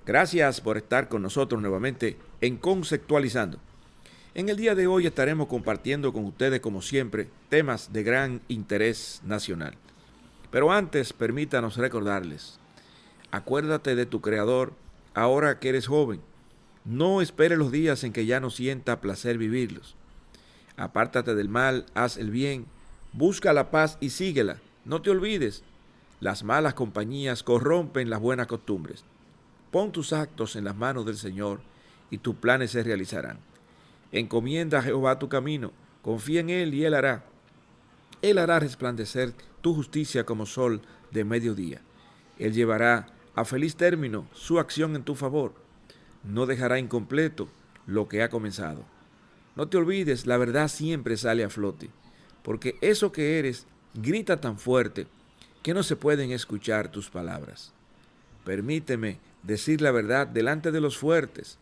Gracias por estar con nosotros nuevamente en Conceptualizando. En el día de hoy estaremos compartiendo con ustedes, como siempre, temas de gran interés nacional. Pero antes, permítanos recordarles, acuérdate de tu Creador ahora que eres joven. No esperes los días en que ya no sienta placer vivirlos. Apártate del mal, haz el bien, busca la paz y síguela. No te olvides, las malas compañías corrompen las buenas costumbres. Pon tus actos en las manos del Señor y tus planes se realizarán. Encomienda a Jehová tu camino, confía en Él y Él hará. Él hará resplandecer tu justicia como sol de mediodía. Él llevará a feliz término su acción en tu favor. No dejará incompleto lo que ha comenzado. No te olvides, la verdad siempre sale a flote, porque eso que eres grita tan fuerte que no se pueden escuchar tus palabras. Permíteme decir la verdad delante de los fuertes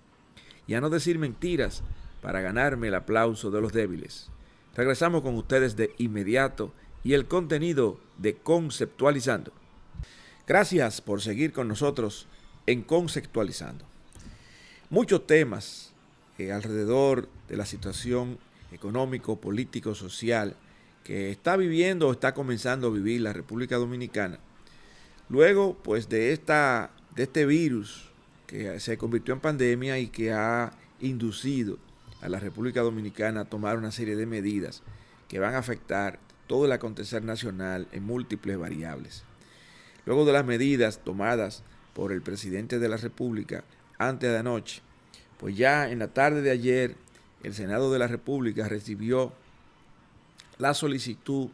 y a no decir mentiras para ganarme el aplauso de los débiles. Regresamos con ustedes de inmediato y el contenido de Conceptualizando. Gracias por seguir con nosotros en Conceptualizando. Muchos temas alrededor de la situación económico, político, social que está viviendo o está comenzando a vivir la República Dominicana. Luego, pues, de este virus que se convirtió en pandemia y que ha inducido a la República Dominicana a tomar una serie de medidas que van a afectar todo el acontecer nacional en múltiples variables. Luego de las medidas tomadas por el presidente de la República antes de anoche, pues ya en la tarde de ayer el Senado de la República recibió la solicitud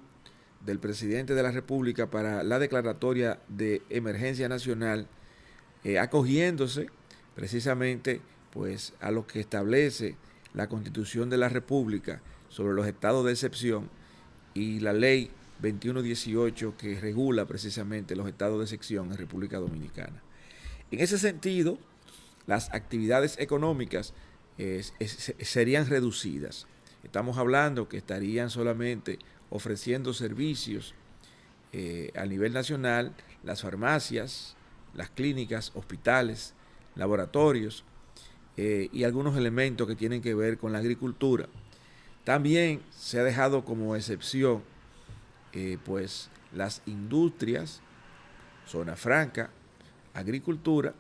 del presidente de la República para la declaratoria de emergencia nacional, acogiéndose precisamente pues a lo que establece la Constitución de la República sobre los estados de excepción y la ley 2118 que regula precisamente los estados de excepción en República Dominicana. En ese sentido, las actividades económicas serían reducidas. Estamos hablando que estarían solamente ofreciendo servicios a nivel nacional, las farmacias, las clínicas, hospitales, laboratorios y algunos elementos que tienen que ver con la agricultura. También se ha dejado como excepción pues las industrias, zona franca, agricultura.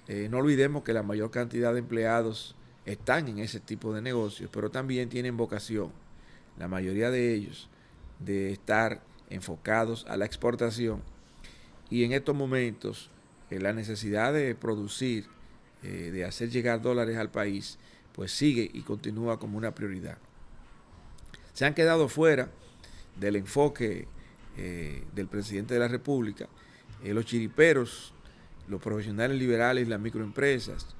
No olvidemos que la mayor cantidad de empleados están en ese tipo de negocios, pero también tienen vocación, la mayoría de ellos, de estar enfocados a la exportación. Y en estos momentos, la necesidad de producir, de hacer llegar dólares al país, pues sigue y continúa como una prioridad. Se han quedado fuera del enfoque del presidente de la República los chiriperos, los profesionales liberales y las microempresas,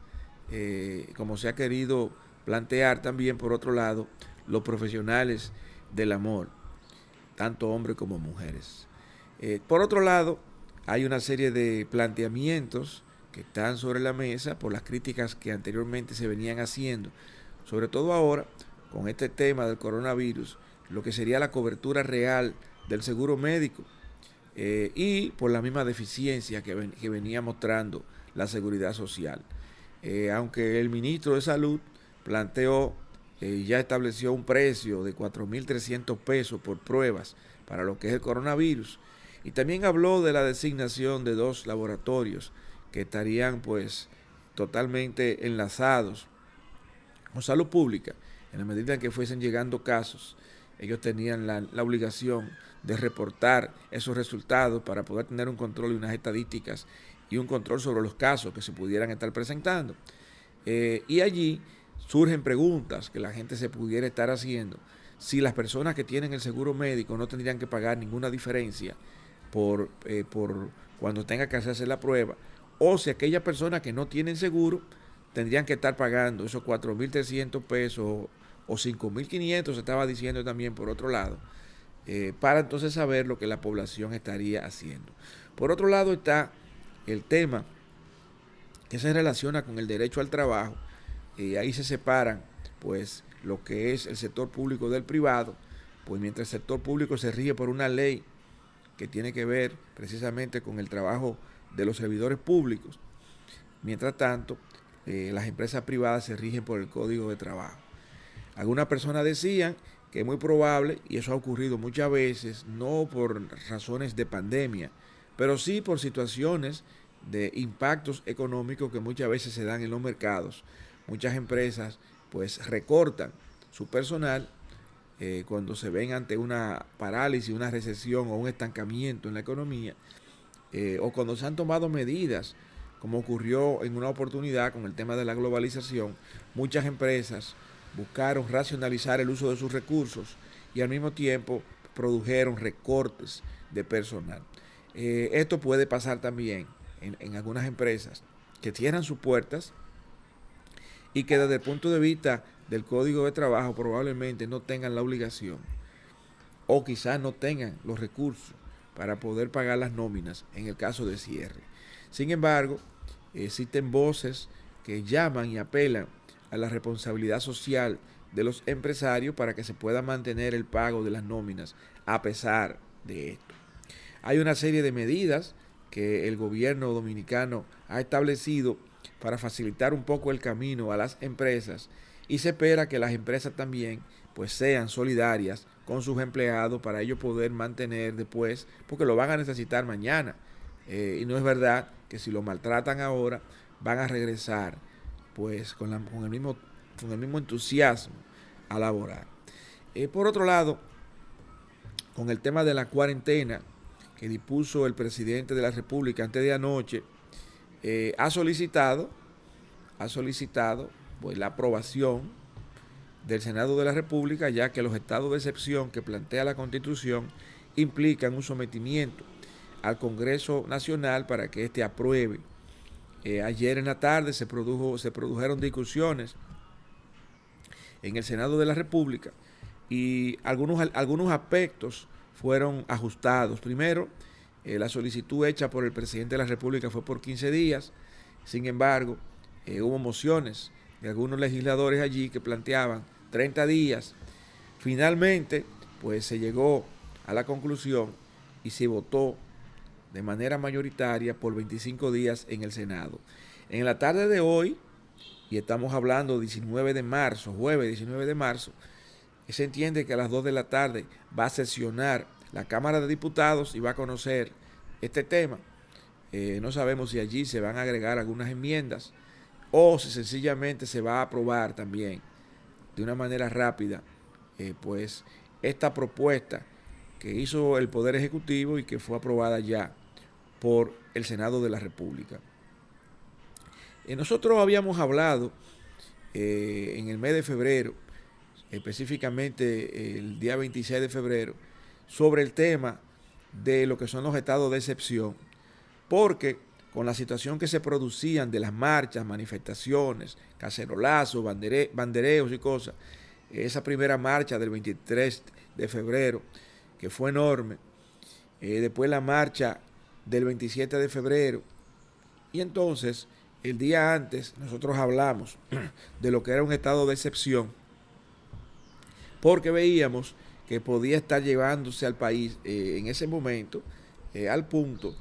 como se ha querido plantear también, por otro lado, los profesionales del amor, tanto hombres como mujeres. Por otro lado, hay una serie de planteamientos que están sobre la mesa por las críticas que anteriormente se venían haciendo, sobre todo ahora con este tema del coronavirus, lo que sería la cobertura real del seguro médico y por la misma deficiencia que venía mostrando la seguridad social. Aunque el ministro de Salud planteó, ya estableció un precio de 4.300 pesos por pruebas para lo que es el coronavirus, y también habló de la designación de 2 laboratorios que estarían pues totalmente enlazados con salud pública. En la medida en que fuesen llegando casos, ellos tenían la obligación de reportar esos resultados para poder tener un control y unas estadísticas y un control sobre los casos que se pudieran estar presentando. Y allí surgen preguntas que la gente se pudiera estar haciendo. Si las personas que tienen el seguro médico no tendrían que pagar ninguna diferencia por cuando tenga que hacerse la prueba, o si aquellas personas que no tienen seguro tendrían que estar pagando esos 4.300 pesos o 5.500, se estaba diciendo también por otro lado, para entonces saber lo que la población estaría haciendo. Por otro lado está el tema que se relaciona con el derecho al trabajo, y ahí se separan pues lo que es el sector público del privado, pues mientras el sector público se rige por una ley que tiene que ver precisamente con el trabajo de los servidores públicos, Mientras tanto, las empresas privadas se rigen por el Código de Trabajo. Algunas personas decían que es muy probable, y eso ha ocurrido muchas veces, no por razones de pandemia, pero sí por situaciones de impactos económicos que muchas veces se dan en los mercados. Muchas empresas pues recortan su personal cuando se ven ante una parálisis, una recesión o un estancamiento en la economía, o cuando se han tomado medidas, como ocurrió en una oportunidad con el tema de la globalización. Muchas empresas buscaron racionalizar el uso de sus recursos y al mismo tiempo produjeron recortes de personal. Esto puede pasar también en algunas empresas que cierran sus puertas y que desde el punto de vista del Código de Trabajo probablemente no tengan la obligación o quizás no tengan los recursos para poder pagar las nóminas en el caso de cierre. Sin embargo, existen voces que llaman y apelan a la responsabilidad social de los empresarios para que se pueda mantener el pago de las nóminas a pesar de esto. Hay una serie de medidas que el gobierno dominicano ha establecido para facilitar un poco el camino a las empresas, y se espera que las empresas también pues sean solidarias con sus empleados para ellos poder mantener después, porque lo van a necesitar mañana. Y no es verdad que si lo maltratan ahora van a regresar pues con el mismo entusiasmo a laborar. Por otro lado, con el tema de la cuarentena que dispuso el presidente de la República antes de anoche, ha solicitado pues la aprobación del Senado de la República, ya que los estados de excepción que plantea la Constitución implican un sometimiento al Congreso Nacional para que éste apruebe. Ayer en la tarde se produjeron discusiones en el Senado de la República y algunos aspectos fueron ajustados. Primero, la solicitud hecha por el presidente de la República fue por 15 días. Sin embargo, hubo mociones de algunos legisladores allí que planteaban 30 días. Finalmente, pues se llegó a la conclusión y se votó de manera mayoritaria por 25 días en el Senado. En la tarde de hoy, y estamos hablando 19 de marzo, jueves 19 de marzo, se entiende que a las 2 de la tarde va a sesionar la Cámara de Diputados y va a conocer este tema. No sabemos si allí se van a agregar algunas enmiendas o si sencillamente se va a aprobar también de una manera rápida pues esta propuesta que hizo el Poder Ejecutivo y que fue aprobada ya por el Senado de la República. Nosotros habíamos hablado en el mes de febrero, específicamente el día 26 de febrero, sobre el tema de lo que son los estados de excepción, porque con la situación que se producían de las marchas, manifestaciones, cacerolazos, bandereos y cosas, esa primera marcha del 23 de febrero, que fue enorme, después la marcha del 27 de febrero, y entonces el día antes nosotros hablamos de lo que era un estado de excepción, porque veíamos que podía estar llevándose al país en ese momento al punto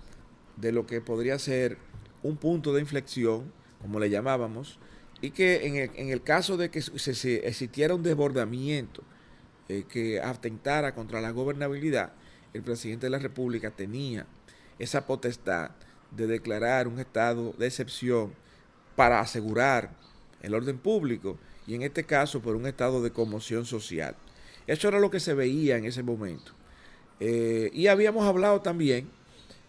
de lo que podría ser un punto de inflexión, como le llamábamos, y que en el caso de que existiera un desbordamiento que atentara contra la gobernabilidad, el presidente de la República tenía esa potestad de declarar un estado de excepción para asegurar el orden público y en este caso por un estado de conmoción social. Eso era lo que se veía en ese momento. Y habíamos hablado también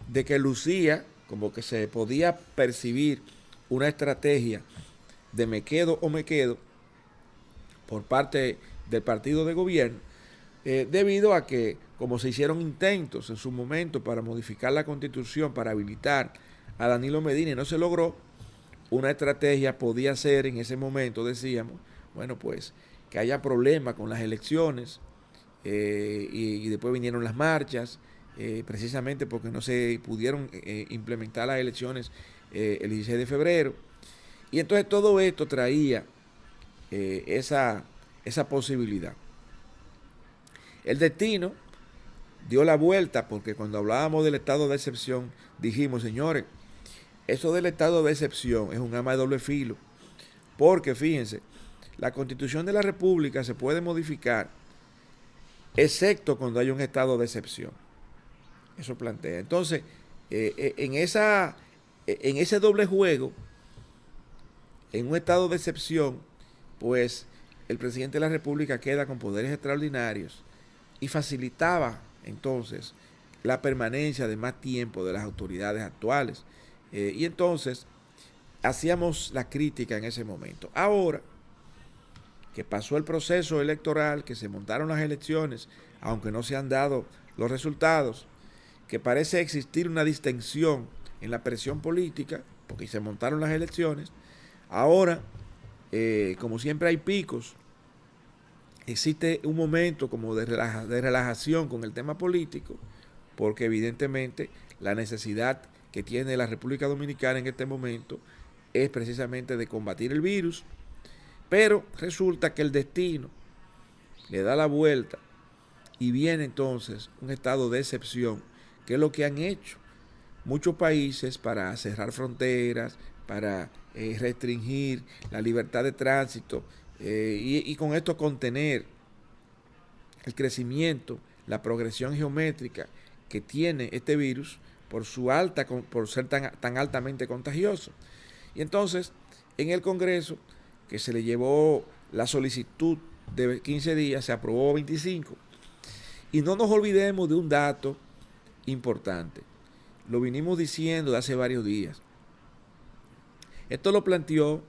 de que lucía como que se podía percibir una estrategia de me quedo o me quedo por parte del partido de gobierno, debido a que como se hicieron intentos en su momento para modificar la Constitución, para habilitar a Danilo Medina y no se logró, una estrategia podía ser en ese momento, decíamos, bueno, pues que haya problemas con las elecciones y después vinieron las marchas, precisamente porque no se pudieron implementar las elecciones el 16 de febrero. Y entonces todo esto traía esa posibilidad. El destino dio la vuelta porque cuando hablábamos del estado de excepción dijimos, señores, eso del estado de excepción es un arma de doble filo, porque fíjense, la Constitución de la República se puede modificar excepto cuando hay un estado de excepción. Eso plantea. Entonces, en ese doble juego, en un estado de excepción, pues el presidente de la República queda con poderes extraordinarios y facilitaba entonces la permanencia de más tiempo de las autoridades actuales. Y entonces hacíamos la crítica en ese momento. Ahora que pasó el proceso electoral, que se montaron las elecciones, aunque no se han dado los resultados, que parece existir una distensión en la presión política, porque se montaron las elecciones, ahora, como siempre hay picos, existe un momento como de relajación con el tema político, porque evidentemente la necesidad que tiene la República Dominicana en este momento es precisamente de combatir el virus, pero resulta que el destino le da la vuelta y viene entonces un estado de excepción, que es lo que han hecho muchos países para cerrar fronteras, para restringir la libertad de tránsito y con esto contener el crecimiento, la progresión geométrica que tiene este virus por ser tan altamente contagioso. Y entonces, en el Congreso, que se le llevó la solicitud de 15 días, se aprobó 25. Y no nos olvidemos de un dato importante. Lo vinimos diciendo de hace varios días. Esto lo planteó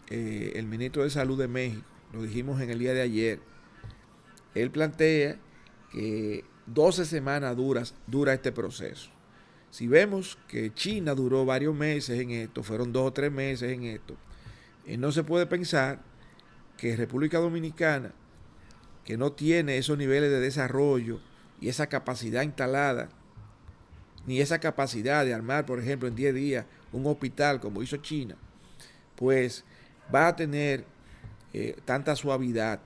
el ministro de Salud de México, lo dijimos en el día de ayer. Él plantea que 12 semanas dura este proceso. Si vemos que China duró varios meses en esto, fueron 2 o 3 meses en esto, no se puede pensar que República Dominicana, que no tiene esos niveles de desarrollo y esa capacidad instalada, ni esa capacidad de armar, por ejemplo, en 10 días un hospital como hizo China, pues va a tener tanta suavidad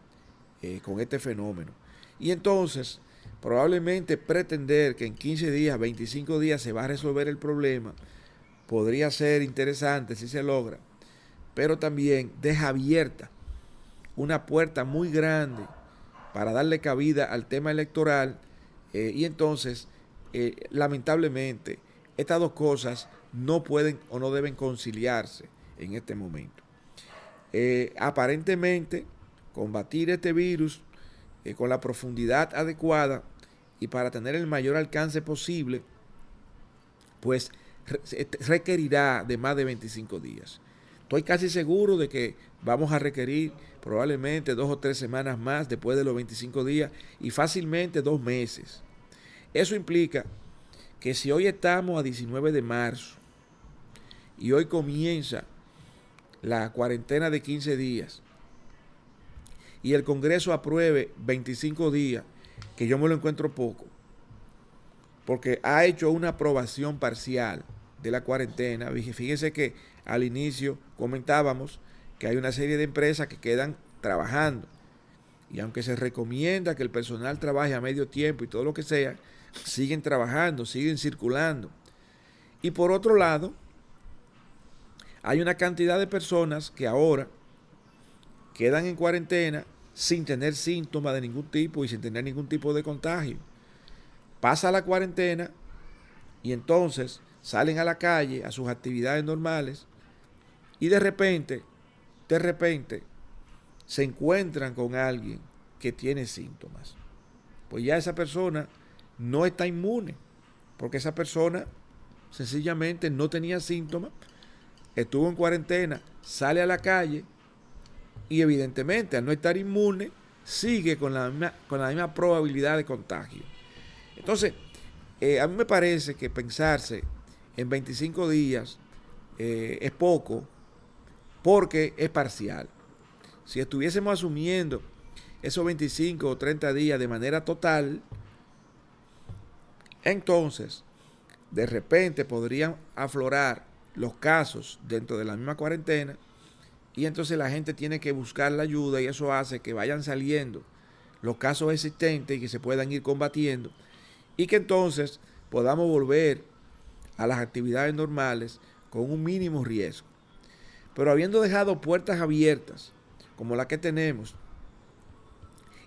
con este fenómeno. Y entonces, probablemente pretender que en 15 días, 25 días se va a resolver el problema, podría ser interesante si se logra, pero también deja abierta una puerta muy grande para darle cabida al tema electoral y entonces, lamentablemente, estas dos cosas no pueden o no deben conciliarse en este momento. Aparentemente, combatir este virus con la profundidad adecuada y para tener el mayor alcance posible, pues requerirá de más de 25 días. Estoy casi seguro de que vamos a requerir probablemente 2 o 3 semanas más después de los 25 días y fácilmente 2 meses. Eso implica que si hoy estamos a 19 de marzo y hoy comienza la cuarentena de 15 días y el Congreso apruebe 25 días, que yo me lo encuentro poco, porque ha hecho una aprobación parcial de la cuarentena. Fíjense que al inicio comentábamos que hay una serie de empresas que quedan trabajando y aunque se recomienda que el personal trabaje a medio tiempo y todo lo que sea, siguen trabajando, siguen circulando. Y por otro lado, hay una cantidad de personas que ahora quedan en cuarentena sin tener síntomas de ningún tipo y sin tener ningún tipo de contagio. Pasa la cuarentena y entonces salen a la calle a sus actividades normales y de repente se encuentran con alguien que tiene síntomas. Pues ya esa persona no está inmune, porque esa persona sencillamente no tenía síntomas, estuvo en cuarentena, sale a la calle y evidentemente al no estar inmune sigue con la misma probabilidad de contagio. Entonces, a mí me parece que pensarse en 25 días es poco porque es parcial. Si estuviésemos asumiendo esos 25 o 30 días de manera total, entonces de repente podrían aflorar los casos dentro de la misma cuarentena y entonces la gente tiene que buscar la ayuda y eso hace que vayan saliendo los casos existentes y que se puedan ir combatiendo y que entonces podamos volver a las actividades normales con un mínimo riesgo. Pero habiendo dejado puertas abiertas, como la que tenemos,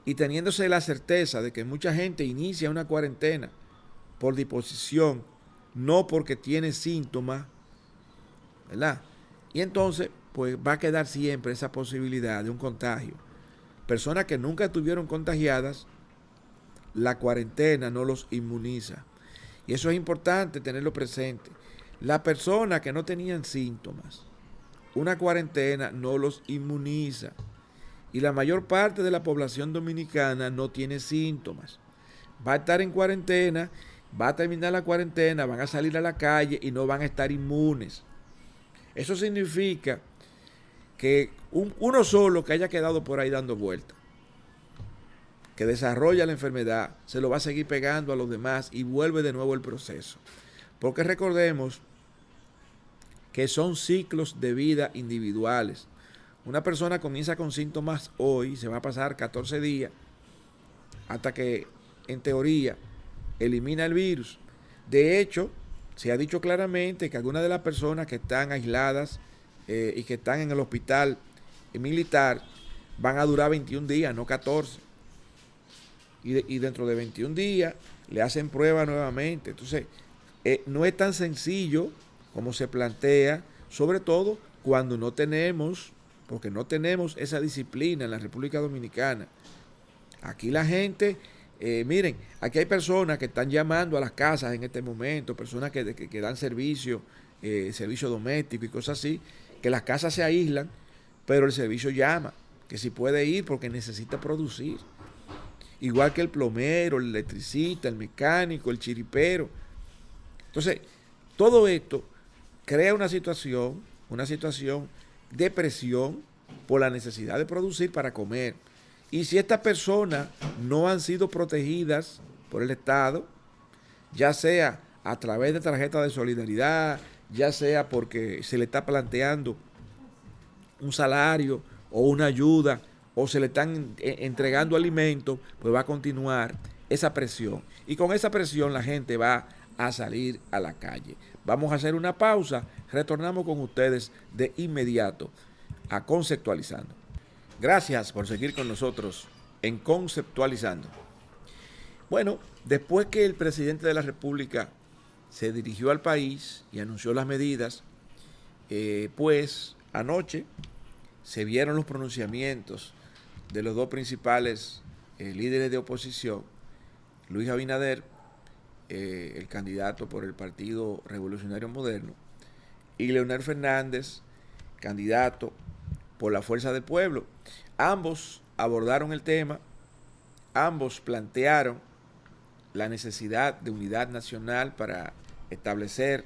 y teniéndose la certeza de que mucha gente inicia una cuarentena por disposición, no porque tiene síntomas, ¿verdad? Y entonces, pues va a quedar siempre esa posibilidad de un contagio. Personas que nunca estuvieron contagiadas, la cuarentena no los inmuniza. Y eso es importante tenerlo presente. Las personas que no tenían síntomas, una cuarentena no los inmuniza. Y la mayor parte de la población dominicana no tiene síntomas. Va a estar en cuarentena, va a terminar la cuarentena, van a salir a la calle y no van a estar inmunes. Eso significa que uno solo que haya quedado por ahí dando vueltas, que desarrolla la enfermedad, se lo va a seguir pegando a los demás y vuelve de nuevo el proceso. Porque recordemos que son ciclos de vida individuales. Una persona comienza con síntomas hoy, se va a pasar 14 días hasta que, en teoría, elimina el virus. De hecho, se ha dicho claramente que algunas de las personas que están aisladas y que están en el hospital militar van a durar 21 días, no 14. Y dentro de 21 días le hacen prueba nuevamente. Entonces, no es tan sencillo como se plantea, sobre todo cuando no tenemos, porque no tenemos esa disciplina en la República Dominicana. Aquí la gente, miren, aquí hay personas que están llamando a las casas en este momento, personas que dan servicio, servicio doméstico y cosas así, que las casas se aíslan, pero el servicio llama, que si puede ir porque necesita producir. Igual que el plomero, el electricista, el mecánico, el chiripero. Entonces, todo esto crea una situación de presión por la necesidad de producir para comer. Y si estas personas no han sido protegidas por el Estado, ya sea a través de tarjetas de solidaridad, ya sea porque se le está planteando un salario o una ayuda, o se le están entregando alimentos, pues va a continuar esa presión. Y con esa presión la gente va a salir a la calle. Vamos a hacer una pausa, retornamos con ustedes de inmediato a Conceptualizando. Gracias por seguir con nosotros en Conceptualizando. Bueno, después que el presidente de la República se dirigió al país y anunció las medidas, pues anoche se vieron los pronunciamientos de los dos principales líderes de oposición, Luis Abinader, el candidato por el Partido Revolucionario Moderno, y Leonel Fernández, candidato por la Fuerza del Pueblo. Ambos abordaron el tema, ambos plantearon la necesidad de unidad nacional para establecer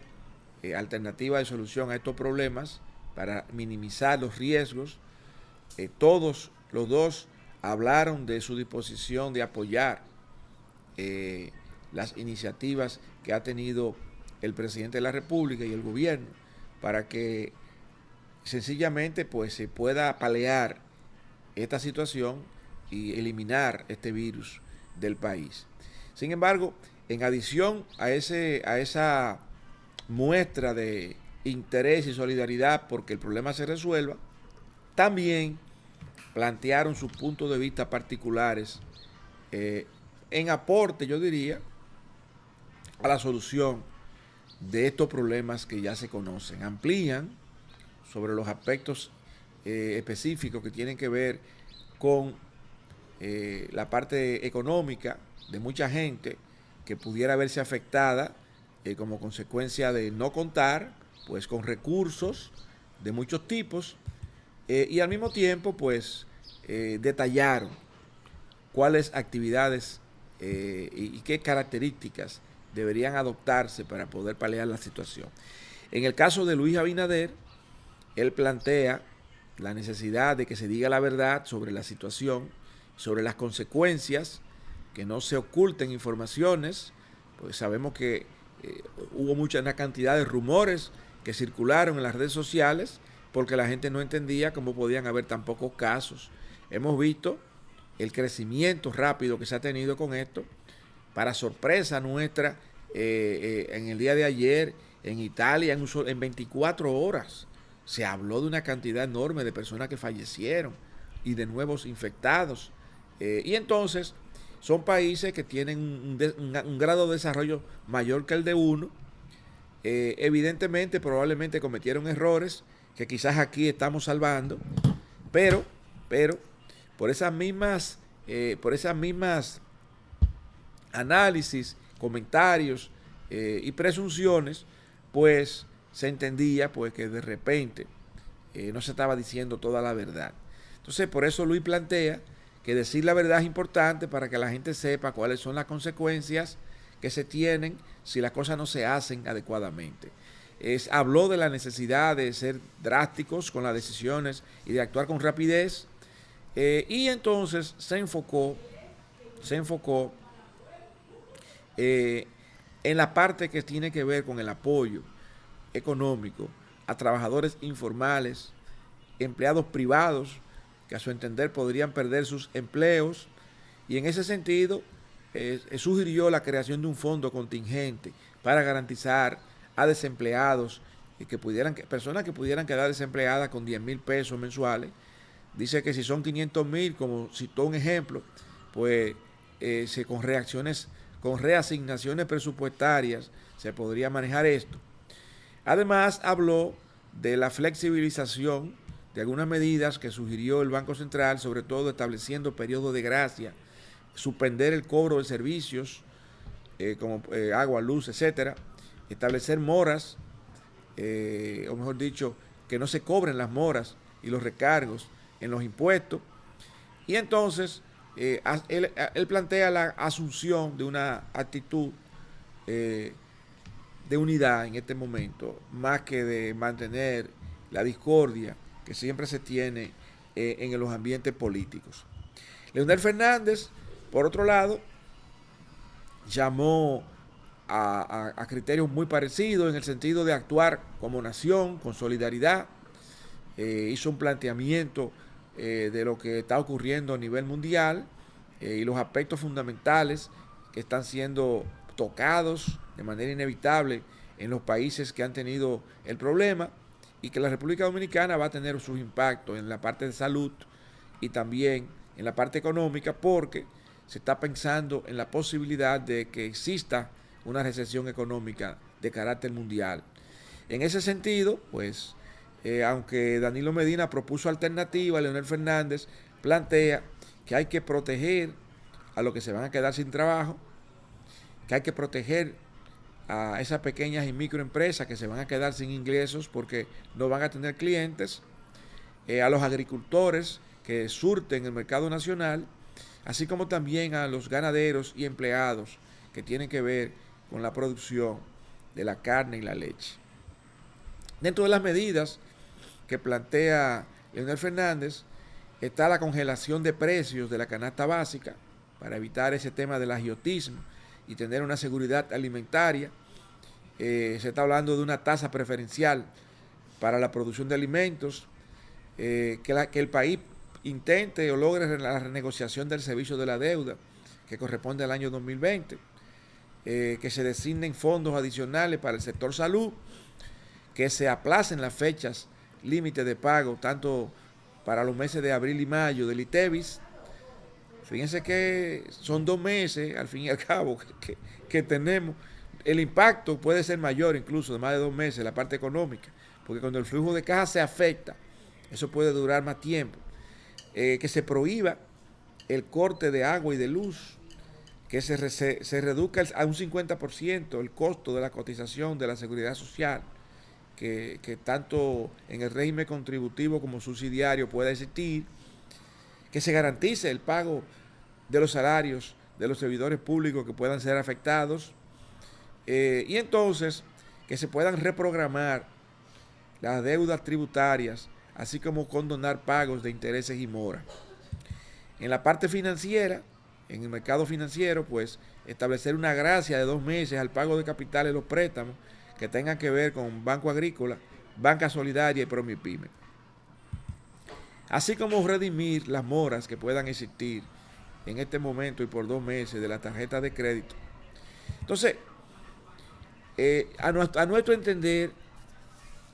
alternativas de solución a estos problemas, para minimizar los riesgos. Todos los dos hablaron de su disposición de apoyar las iniciativas que ha tenido el presidente de la República y el gobierno para que sencillamente pues se pueda paliar esta situación y eliminar este virus del país. Sin embargo, en adición a esa muestra de interés y solidaridad porque el problema se resuelva, también plantearon sus puntos de vista particulares en aporte, yo diría, a la solución de estos problemas que ya se conocen. Amplían sobre los aspectos específicos que tienen que ver con la parte económica de mucha gente que pudiera verse afectada como consecuencia de no contar pues con recursos de muchos tipos y al mismo tiempo pues detallaron cuáles actividades y qué características deberían adoptarse para poder paliar la situación. En el caso de Luis Abinader, él plantea la necesidad de que se diga la verdad sobre la situación, sobre las consecuencias, que no se oculten informaciones, pues sabemos que hubo una cantidad de rumores que circularon en las redes sociales porque la gente no entendía cómo podían haber tan pocos casos. Hemos visto el crecimiento rápido que se ha tenido con esto. Para sorpresa nuestra, en el día de ayer En Italia, en 24 horas, se habló de una cantidad enorme de personas que fallecieron y de nuevos infectados. Y entonces, son países que tienen un grado de desarrollo mayor que el de uno. Evidentemente, probablemente cometieron errores que quizás aquí estamos salvando, pero, pero por esas mismas análisis, comentarios y presunciones, pues se entendía pues que de repente no se estaba diciendo toda la verdad. Entonces, por eso Luis plantea que decir la verdad es importante para que la gente sepa cuáles son las consecuencias que se tienen si las cosas no se hacen adecuadamente. Habló de la necesidad de ser drásticos con las decisiones y de actuar con rapidez, y entonces se enfocó en la parte que tiene que ver con el apoyo económico a trabajadores informales, empleados privados que a su entender podrían perder sus empleos, y en ese sentido sugirió la creación de un fondo contingente para garantizar a desempleados personas que pudieran quedar desempleadas con 10,000 pesos mensuales. Dice que si son 500,000, como citó un ejemplo, pues con reasignaciones presupuestarias se podría manejar esto. Además, habló de la flexibilización de algunas medidas que sugirió el Banco Central, sobre todo estableciendo periodos de gracia, suspender el cobro de servicios como agua, luz, etcétera, establecer moras, o mejor dicho, que no se cobren las moras y los recargos en los impuestos. Y entonces él plantea la asunción de una actitud de unidad en este momento, más que de mantener la discordia que siempre se tiene en los ambientes políticos. Leonel Fernández, por otro lado, llamó a criterios muy parecidos en el sentido de actuar como nación, con solidaridad. Hizo un planteamiento de lo que está ocurriendo a nivel mundial y los aspectos fundamentales que están siendo tocados de manera inevitable en los países que han tenido el problema, y que la República Dominicana va a tener sus impactos en la parte de salud y también en la parte económica, porque se está pensando en la posibilidad de que exista una recesión económica de carácter mundial. En ese sentido, pues, aunque Danilo Medina propuso alternativa, Leonel Fernández plantea que hay que proteger a los que se van a quedar sin trabajo, que hay que proteger a esas pequeñas y microempresas que se van a quedar sin ingresos porque no van a tener clientes, a los agricultores que surten el mercado nacional, así como también a los ganaderos y empleados que tienen que ver con la producción de la carne y la leche. Dentro de las medidas que plantea Leonel Fernández está la congelación de precios de la canasta básica para evitar ese tema del agiotismo y tener una seguridad alimentaria. Se está hablando de una tasa preferencial para la producción de alimentos, que el país intente o logre la renegociación del servicio de la deuda que corresponde al año 2020, que se designen fondos adicionales para el sector salud, que se aplacen las fechas límite de pago tanto para los meses de abril y mayo del ITEVIS. Fíjense que son 2 meses, al fin y al cabo, que tenemos. El impacto puede ser mayor incluso de más de 2 meses, la parte económica, porque cuando el flujo de caja se afecta, eso puede durar más tiempo. Que se prohíba el corte de agua y de luz, que se reduzca a un 50% el costo de la cotización de la seguridad social, que tanto en el régimen contributivo como subsidiario pueda existir, que se garantice el pago de los salarios de los servidores públicos que puedan ser afectados, y entonces que se puedan reprogramar las deudas tributarias, así como condonar pagos de intereses y moras. En la parte financiera, en el mercado financiero, pues establecer una gracia de 2 meses al pago de capitales de los préstamos que tengan que ver con Banco Agrícola, Banca Solidaria y Promipyme. Así como redimir las moras que puedan existir en este momento y por 2 meses de la tarjeta de crédito. Entonces, A nuestro entender,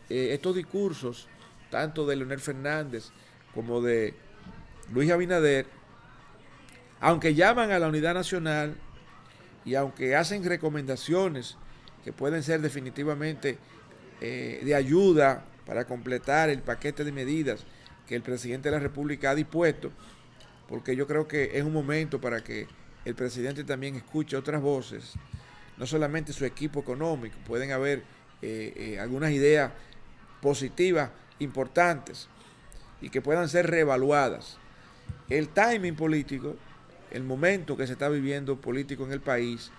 estos discursos, tanto de Leonel Fernández como de Luis Abinader, aunque llaman a la unidad nacional y aunque hacen recomendaciones que pueden ser definitivamente de ayuda para completar el paquete de medidas que el presidente de la República ha dispuesto, porque yo creo que es un momento para que el presidente también escuche otras voces, no solamente su equipo económico, pueden haber algunas ideas positivas importantes y que puedan ser reevaluadas. El timing político, el momento que se está viviendo político en el país,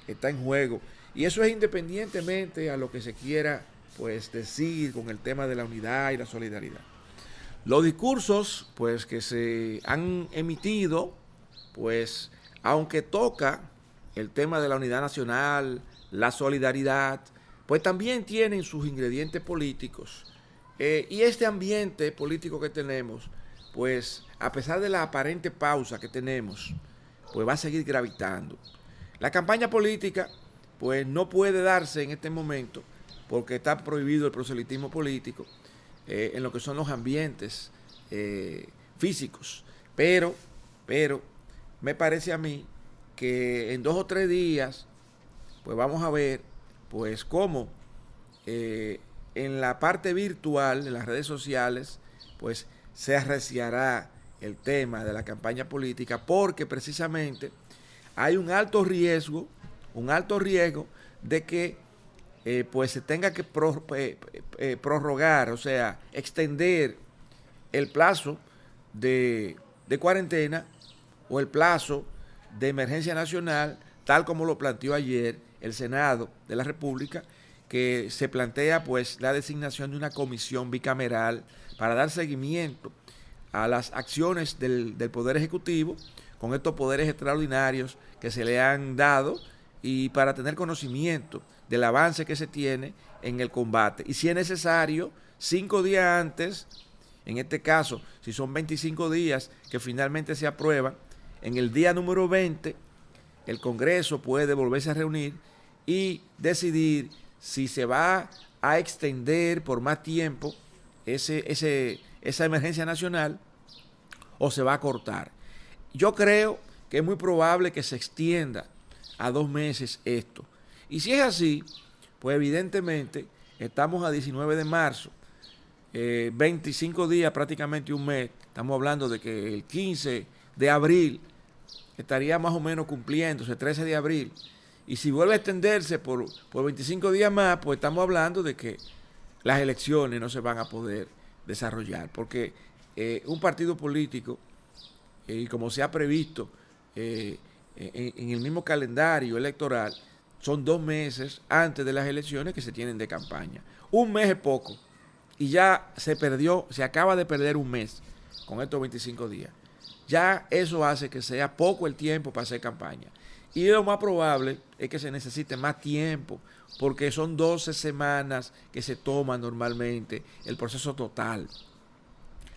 está en juego. Y eso es independientemente a lo que se quiera pues decir con el tema de la unidad y la solidaridad. Los discursos pues que se han emitido, pues aunque toca el tema de la unidad nacional, la solidaridad, pues también tienen sus ingredientes políticos. Y este ambiente político que tenemos, pues a pesar de la aparente pausa que tenemos, pues va a seguir gravitando. La campaña política pues no puede darse en este momento porque está prohibido el proselitismo político en lo que son los ambientes físicos. Pero me parece a mí que en 2 o 3 días pues vamos a ver pues cómo en la parte virtual, en las redes sociales, pues se arreciará el tema de la campaña política, porque precisamente hay un alto riesgo de que pues se tenga que prorrogar, o sea, extender el plazo de cuarentena o el plazo de emergencia nacional, tal como lo planteó ayer el Senado de la República, que se plantea pues la designación de una comisión bicameral para dar seguimiento a las acciones del Poder Ejecutivo con estos poderes extraordinarios que se le han dado y para tener conocimiento del avance que se tiene en el combate. Y si es necesario, 5 días antes, en este caso, si son 25 días que finalmente se aprueban, en el día número 20, el Congreso puede volverse a reunir y decidir si se va a extender por más tiempo esa emergencia nacional o se va a cortar. Yo creo que es muy probable que se extienda a 2 meses esto. Y si es así, pues evidentemente estamos a 19 de marzo, 25 días, prácticamente un mes. Estamos hablando de que el 15 de abril estaría más o menos cumpliéndose, 13 de abril. Y si vuelve a extenderse por 25 días más, pues estamos hablando de que las elecciones no se van a poder desarrollar. Porque un partido político, y como se ha previsto en el mismo calendario electoral, son 2 meses antes de las elecciones que se tienen de campaña. Un mes es poco. Y ya se acaba de perder un mes con estos 25 días. Ya eso hace que sea poco el tiempo para hacer campaña. Y lo más probable es que se necesite más tiempo, porque son 12 semanas que se toma normalmente el proceso total.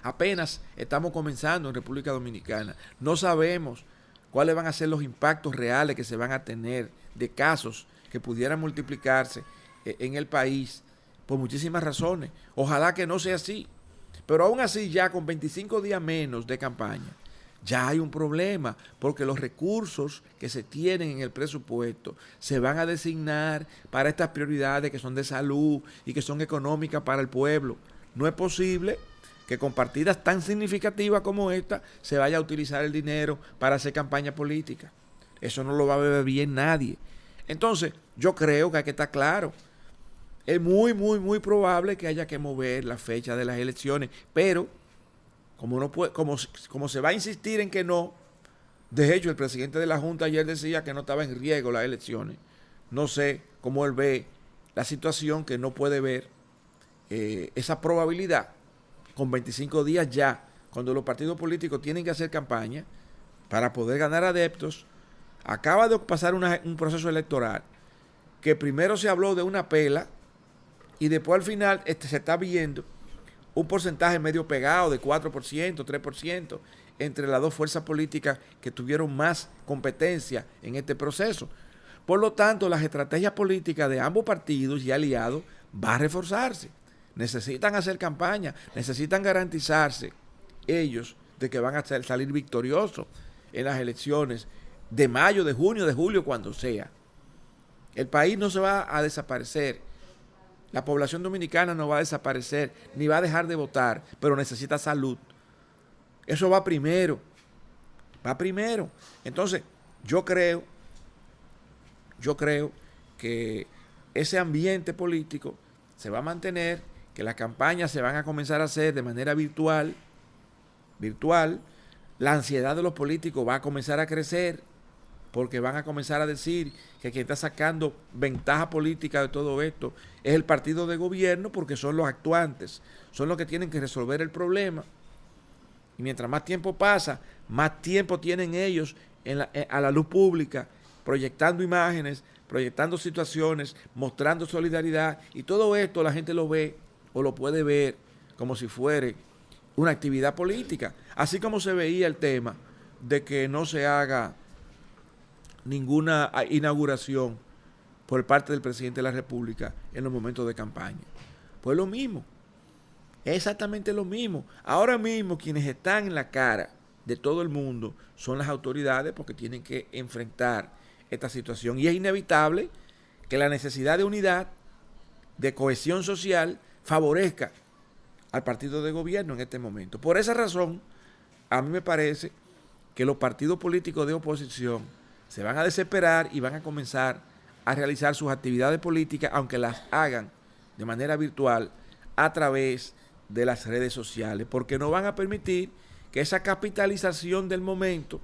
Apenas estamos comenzando en República Dominicana. No sabemos cuáles van a ser los impactos reales que se van a tener de casos que pudieran multiplicarse en el país por muchísimas razones. Ojalá que no sea así. Pero aún así, ya con 25 días menos de campaña, ya hay un problema, porque los recursos que se tienen en el presupuesto se van a designar para estas prioridades que son de salud y que son económicas para el pueblo. No es posible que con partidas tan significativas como esta se vaya a utilizar el dinero para hacer campaña política. Eso no lo va a ver bien nadie. Entonces, yo creo que hay que estar claro. Es muy probable que haya que mover la fecha de las elecciones, pero como se va a insistir en que no, de hecho el presidente de la Junta ayer decía que no estaba en riesgo las elecciones. No sé cómo él ve la situación, que no puede ver esa probabilidad con 25 días ya, cuando los partidos políticos tienen que hacer campaña para poder ganar adeptos. Acaba de pasar un proceso electoral que primero se habló de una pela y después al final se está viendo un porcentaje medio pegado de 4%, 3% entre las dos fuerzas políticas que tuvieron más competencia en este proceso. Por lo tanto, las estrategias políticas de ambos partidos y aliados van a reforzarse. Necesitan hacer campaña, necesitan garantizarse ellos de que van a salir victoriosos en las elecciones de mayo, de junio, de julio, cuando sea. El país no se va a desaparecer. La población dominicana no va a desaparecer, ni va a dejar de votar, pero necesita salud. Eso va primero. Va primero. Entonces, yo creo que ese ambiente político se va a mantener, que las campañas se van a comenzar a hacer de manera virtual. La ansiedad de los políticos va a comenzar a crecer, porque van a comenzar a decir que quien está sacando ventaja política de todo esto es el partido de gobierno, porque son los actuantes, son los que tienen que resolver el problema. Y mientras más tiempo pasa, más tiempo tienen ellos a la luz pública, proyectando imágenes, proyectando situaciones, mostrando solidaridad, y todo esto la gente lo ve o lo puede ver como si fuera una actividad política, así como se veía el tema de que no se haga ninguna inauguración por parte del presidente de la República en los momentos de campaña. Pues lo mismo, es exactamente lo mismo. Ahora mismo quienes están en la cara de todo el mundo son las autoridades, porque tienen que enfrentar esta situación, y es inevitable que la necesidad de unidad, de cohesión social, favorezca al partido de gobierno en este momento. Por esa razón, a mí me parece que los partidos políticos de oposición se van a desesperar y van a comenzar a realizar sus actividades políticas, aunque las hagan de manera virtual a través de las redes sociales, porque no van a permitir que esa capitalización del momento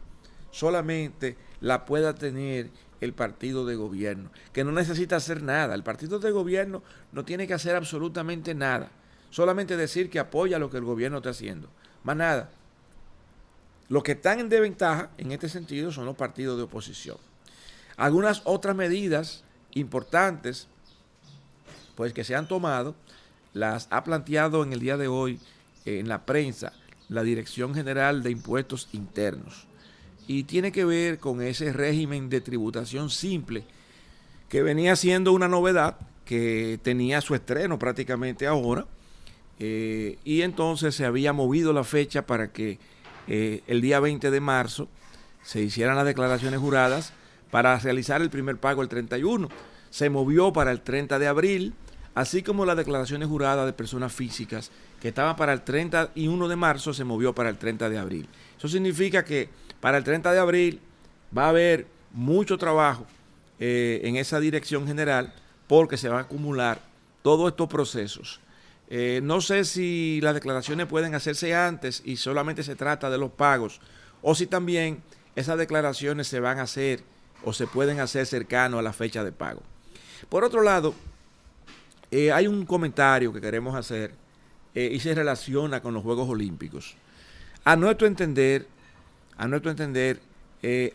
solamente la pueda tener el partido de gobierno, que no necesita hacer nada. El partido de gobierno no tiene que hacer absolutamente nada, solamente decir que apoya lo que el gobierno está haciendo, más nada. Los que están en desventaja en este sentido son los partidos de oposición. Algunas otras medidas importantes pues que se han tomado las ha planteado en el día de hoy en la prensa la Dirección General de Impuestos Internos, y tiene que ver con ese régimen de tributación simple que venía siendo una novedad, que tenía su estreno prácticamente ahora, y entonces se había movido la fecha para que el día 20 de marzo se hicieran las declaraciones juradas para realizar el primer pago el 31. Se movió para el 30 de abril, así como las declaraciones juradas de personas físicas que estaban para el 31 de marzo, se movió para el 30 de abril. Eso significa que para el 30 de abril va a haber mucho trabajo en esa dirección general, porque se van a acumular todos estos procesos. No sé si las declaraciones pueden hacerse antes y solamente se trata de los pagos, o si también esas declaraciones se van a hacer o se pueden hacer cercanos a la fecha de pago. Por otro lado, hay un comentario que queremos hacer y se relaciona con los Juegos Olímpicos. A nuestro entender,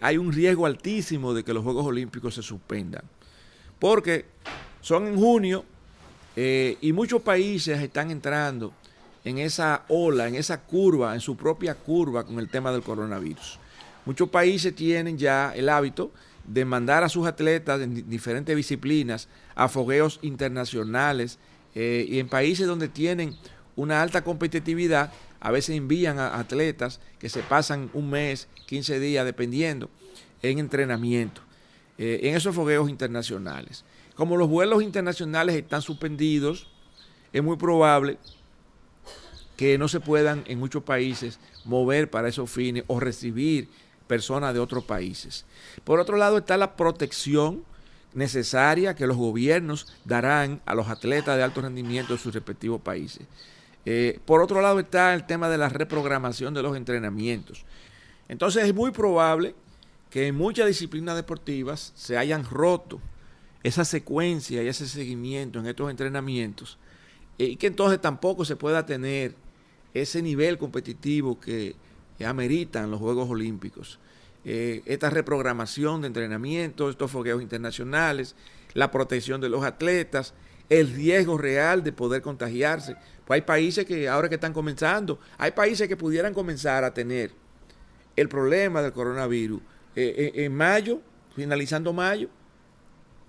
hay un riesgo altísimo de que los Juegos Olímpicos se suspendan, porque son en junio y muchos países están entrando en esa ola, en esa curva, en su propia curva con el tema del coronavirus. Muchos países tienen ya el hábito de mandar a sus atletas en diferentes disciplinas a fogueos internacionales, y en países donde tienen una alta competitividad, a veces envían a atletas que se pasan un mes, 15 días, dependiendo, en entrenamiento, en esos fogueos internacionales. Como los vuelos internacionales están suspendidos, es muy probable que no se puedan en muchos países mover para esos fines o recibir personas de otros países. Por otro lado está la protección necesaria que los gobiernos darán a los atletas de alto rendimiento de sus respectivos países. Por otro lado está el tema de la reprogramación de los entrenamientos. Entonces es muy probable que en muchas disciplinas deportivas se hayan roto esa secuencia y ese seguimiento en estos entrenamientos, y que entonces tampoco se pueda tener ese nivel competitivo que ameritan los Juegos Olímpicos. Esta reprogramación de entrenamientos, estos fogueos internacionales, la protección de los atletas, el riesgo real de poder contagiarse. Pues hay países que ahora que están comenzando, hay países que pudieran comenzar a tener el problema del coronavirus en mayo, finalizando mayo,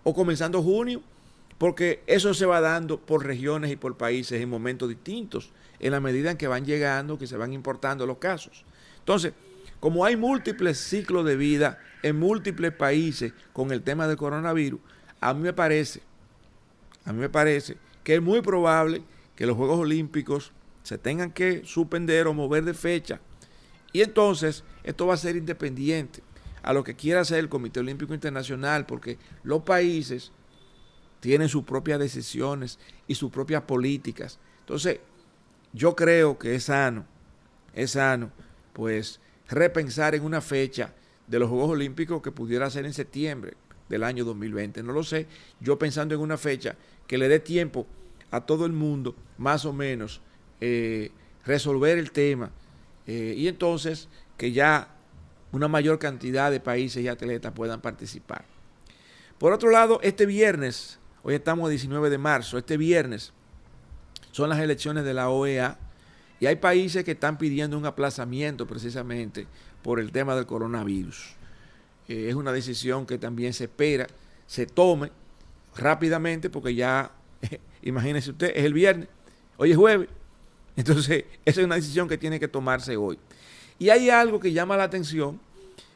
o comenzando junio, porque eso se va dando por regiones y por países en momentos distintos, en la medida en que van llegando, que se van importando los casos. Entonces, como hay múltiples ciclos de vida en múltiples países con el tema del coronavirus, a mí me parece que es muy probable que los Juegos Olímpicos se tengan que suspender o mover de fecha. Y entonces esto va a ser independiente a lo que quiera hacer el Comité Olímpico Internacional, porque los países tienen sus propias decisiones y sus propias políticas. Entonces, yo creo que es sano, pues, repensar en una fecha de los Juegos Olímpicos que pudiera ser en septiembre del año 2020. No lo sé, yo pensando en una fecha que le dé tiempo a todo el mundo, más o menos, resolver el tema, y entonces que ya una mayor cantidad de países y atletas puedan participar. Por otro lado, este viernes, hoy estamos a 19 de marzo, este viernes son las elecciones de la OEA y hay países que están pidiendo un aplazamiento precisamente por el tema del coronavirus. Es una decisión que también se espera, se tome rápidamente porque ya, imagínense usted, es el viernes, hoy es jueves, entonces esa es una decisión que tiene que tomarse hoy. Y hay algo que llama la atención,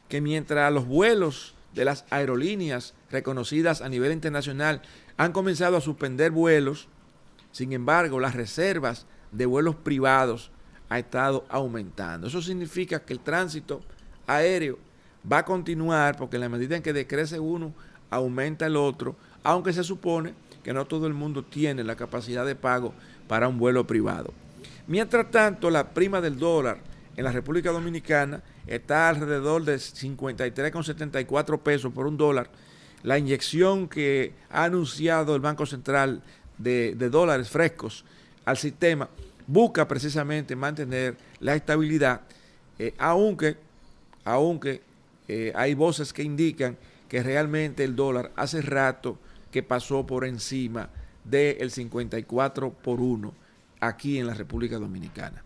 que mientras los vuelos de las aerolíneas reconocidas a nivel internacional han comenzado a suspender vuelos, sin embargo, las reservas de vuelos privados han estado aumentando. Eso significa que el tránsito aéreo va a continuar porque en la medida en que decrece uno, aumenta el otro, aunque se supone que no todo el mundo tiene la capacidad de pago para un vuelo privado. Mientras tanto, la prima del dólar en la República Dominicana está alrededor de 53,74 pesos por un dólar. La inyección que ha anunciado el Banco Central de dólares frescos al sistema busca precisamente mantener la estabilidad, aunque hay voces que indican que realmente el dólar hace rato que pasó por encima del 54 por 1 aquí en la República Dominicana.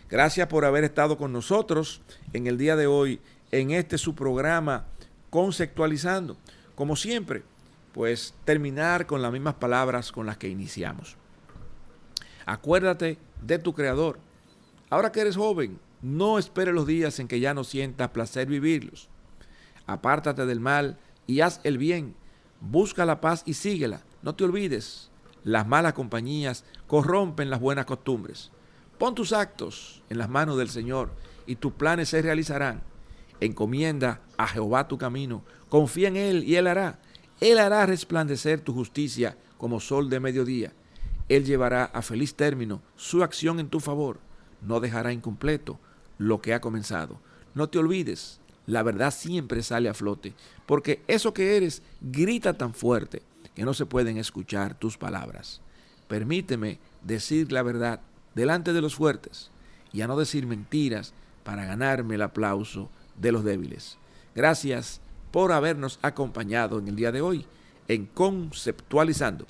Gracias por haber estado con nosotros en el día de hoy en este su programa Conceptualizando. Como siempre, pues terminar con las mismas palabras con las que iniciamos. Acuérdate de tu Creador. Ahora que eres joven, no esperes los días en que ya no sientas placer vivirlos. Apártate del mal y haz el bien. Busca la paz y síguela. No te olvides, las malas compañías corrompen las buenas costumbres. Pon tus actos en las manos del Señor y tus planes se realizarán. Encomienda a Jehová tu camino, confía en Él y Él hará resplandecer tu justicia como sol de mediodía. Él llevará a feliz término su acción en tu favor, no dejará incompleto lo que ha comenzado. No te olvides, la verdad siempre sale a flote, porque eso que eres grita tan fuerte que no se pueden escuchar tus palabras. Permíteme decir la verdad delante de los fuertes y a no decir mentiras para ganarme el aplauso de los débiles. Gracias por habernos acompañado en el día de hoy en Conceptualizando.